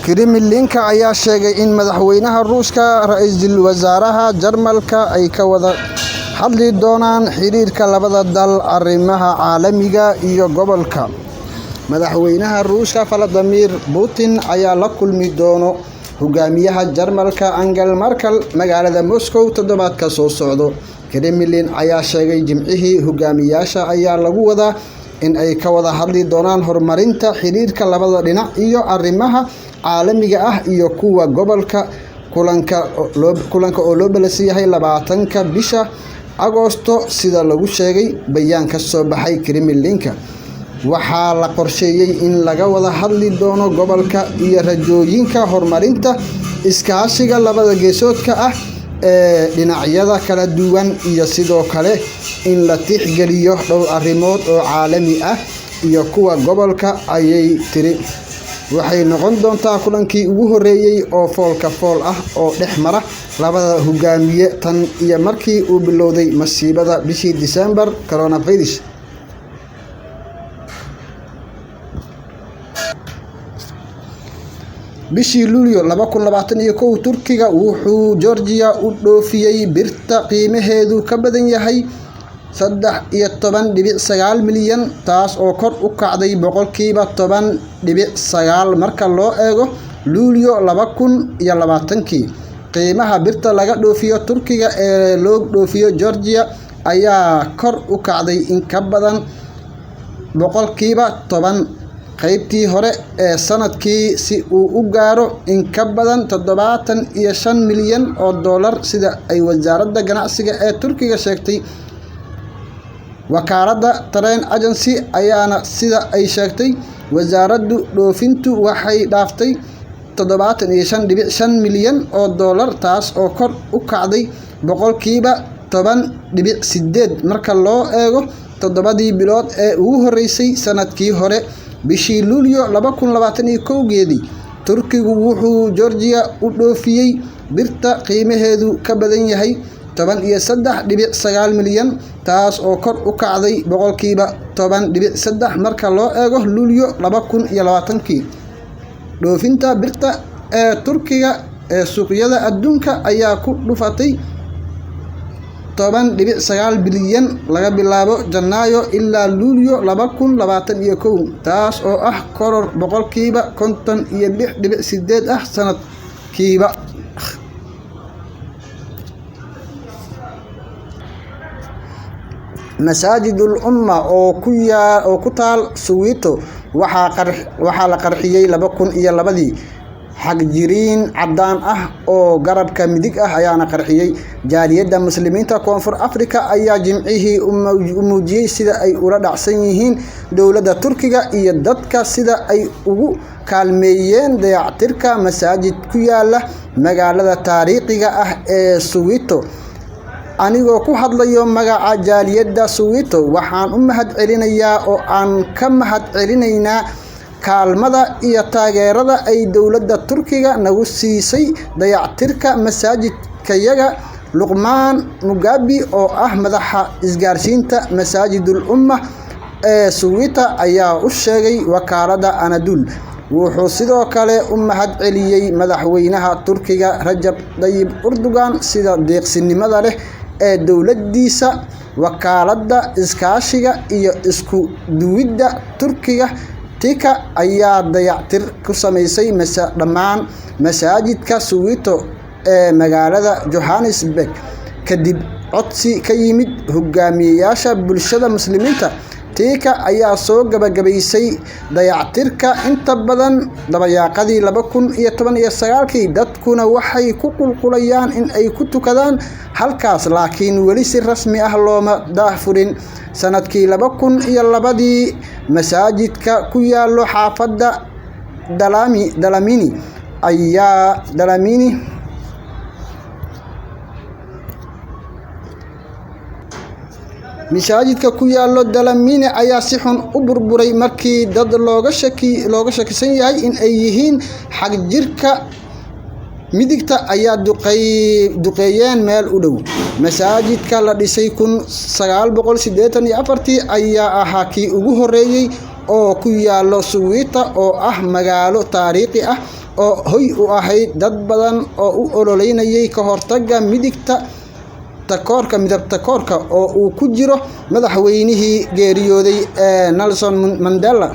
Kremlin-ka ayaa sheegay in madaxweynaha Ruushka ra'iisul wasaaraha Jarmalka ay ka wada hadli doonaan xiriirka labada dal arrimaha caalamiga iyo gobolka. Madaxweynaha Ruushka Vladimir Putin ayaa la kulmi doona hogaamiyaha Jarmalka Angela Merkel magaalada Moscow toddobaadka soo socda. Kremlin ayaa sheegay Jimcihii hogaamiyaasha ayaa lagu wadaa in ay ka wada hadli doonaan horumarinta xiriirka labada dhinac iyo arrimaha caalamiga ah iyo kuwa gobolka. Kulanka oo loo ballansan yahay 20-ka bisha Agoosto sida lagu sheegay bayaan ka soo baxay Kremlin-ka. Waxaa la qorsheeyay in laga wada hadli doono gobolka iyo rajooyinka horumarinta iskaashiga labada geesoodka ah ee dhinacyada kala duwan iyo sidoo kale in la tixgeliyo dhowr arrimood oo caalami ah iyo kuwa gobolka ayay tiri. Waxay noqon doontaa kulankii ugu horeeyay oo foolka fool ah oo dhex mara labada hogaamiye tan iyo markii uu bilowday masiibada bishii December coronavirus. Bishii Luulyo 2021 Turkiga wuxuu Georgia u dhoofiyay birta qiimaheedu ka badan yahay 13.9 milyan taas oo kor u kacday 10.9% marka loo eego Luulyo 2020. Qiimaha birta laga dhoofiyo Turkiga ee loo dhoofiyo Georgia ayaa kor u kacday in ka badan 10% qaybtii hore ee sanadkii si uu u gaaro in ka badan 75 milyan oo dollar sida ay wasaaradda ganacsiga ee Turkiga sheegtay. Wakaaladda Train Agency ayaana sida ay sheegtay wasaaraddu dhoofintu waxay dhaaftay 75.5 milyan oo dollar taas oo kor u kacday 10.8% marka loo eego 7 bilood ee ugu horeysay sanadkii hore. Bishii Luulyo 2021 Turkigu wuxuu Georgia u dhoofiyay birta qiimaheedu ka badan yahay 13.9 milyan taas oo kor u kacday 10.3% marka loo eego Luulyo 2020. Dhoofinta birta ee Turkiga ee suuqyada adduunka ayaa ku dhufatay 10.9 bilyan laga bilaabo Janaayo ilaa Luulyo 2021 taas oo ah koror 56.8% ah sanadkiiba. Masaajidul Umma oo ku taal Soweto waxaa la qarxiyay 2002 xagjiriin cadaan ah oo garabka midig ah ayaana qarxiyay. Jaaliyadda muslimiinta Koonfur Afrika ayaa Jimcihii u muujiyay sida ay ula dhacsan yihiin dowladda Turkiga iyo dadka sida ay ugu kaalmeeyeen dayactirka masaajid ku yaala magaalada taariikhiga ah ee Soweto. Anigoo ku hadlayo magaca jaaliyadda Soweto waxaan u mahadcelinayaa oo aan ka mahadcelinaynaa kaalmada iyo taageerada ay dowladda Turkiga nagu siisay dayactirka masaajidkayaga. Luqmaan Mugabi oo ah madaxa isgaarsiinta Masaajidul Umma ee Soweto ayaa u sheegay wakaaladda Anadolu. Wuxuu sidoo kale u mahadceliyay madaxweynaha Turkiga Rajab Tayyip Erdogan sida deeqsinimada leh ee dowladdiisa. Wakaaladda iskaashiga iyo isku duwidda Turkiga TIKA ayaa dayactir ku sameysay dhammaan masaajidka Soweto ee magaalada Johannesburg kadib codsi ka yimid hogaamiyayaasha bulshada muslimiinta. TIKA ayaa soo gabagabaysay dayactirka inta badan dabayaaqadii 2019 dadkuna waxay ku qulqulayaan in ay ku tukadaan halkaas laakiin weli si rasmi ah looma daahfurin. Sanadkii 2002 masaajidka ku yaalo xaafadda Dalamini Masaajidka ku yaalo Dalamini ayaa si xun u burburay markii dad looga shakisan yahay in ay yihiin xagjirka midigta ayaa duqeeyeen meel u dhow. Masaajidka la dhisay 1984 ayaa ahaa kii ugu horeeyay oo ku yaalo Soweto oo ah magaalo taariikhi ah oo hoy u ahayd dad badan oo u ololeynayay ka hortagga midab takoorka oo uu ku jiro madaxweynihii geeriyooday ee Nelson Mandela.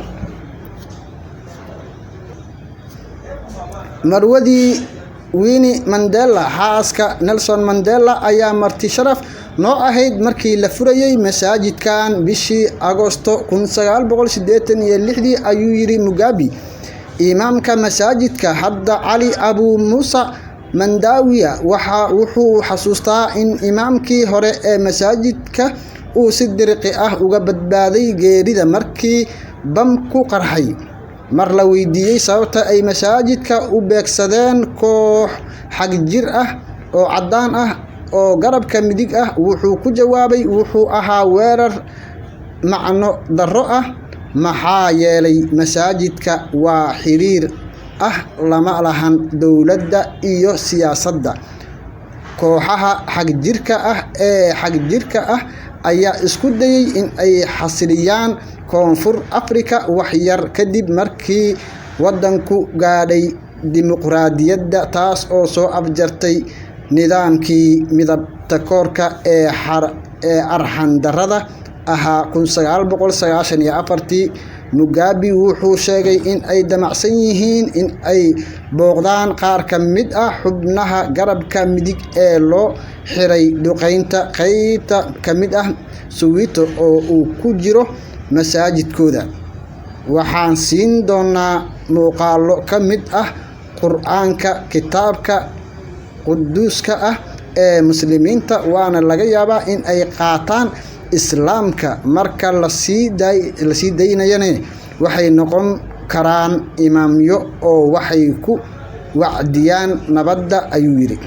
Marwadii Winnie Mandela, xaaska Nelson Mandela, ayaa marti sharaf noo ahayd markii la furayay masaajidkan bishii Agoosto 1986, ayuu yiri Mugabe. Imaamka masaajidka hadda Cali Abu Musa Mandawiya wuxuu xasuustaa in imaamkii hore ee masaajidka uu si diriqi ah uga badbaaday geerida markii bam ku qarxay. Mar la weydiiyey sababta ay masaajidka u beegsadeen koox xag jir ah oo caddaan ah oo garabka midig ah, wuxuu ku jawaabay wuxuu ahaa weerar macno darro ah, maxaa yeelay masaajidka waa xiriir ah lama lahan dowladda iyo siyaasadda. Kooxaha xagjirka ah ayaa isku dayay in ay xasiliyaan Koonfur Afrika wax yar kadib markii waddanku gaadhay dimuqraadiyadda, taas oo soo afjartay nidaamkii midab takoorka ee arxan darrada ahaa 1994. Mugabe wuxuu sheegay in ay damacsan yihiin in ay booqdaan qaar ka mid ah xubnaha garabka midig ee loo xiray duqeynta qaybta ka mid ah Soweto oo uu ku jiro masaajidkooda. Waxaan siin doonaa muuqaallo ka mid ah Qur'aanka, kitaabka quduuska ah ee muslimiinta, waana laga yaabaa in ay qaataan Islaamka. Marka la sii daynayana waxay noqon karaan imaamyo oo waxay ku wacdiyaan nabadda, ayuu yiri.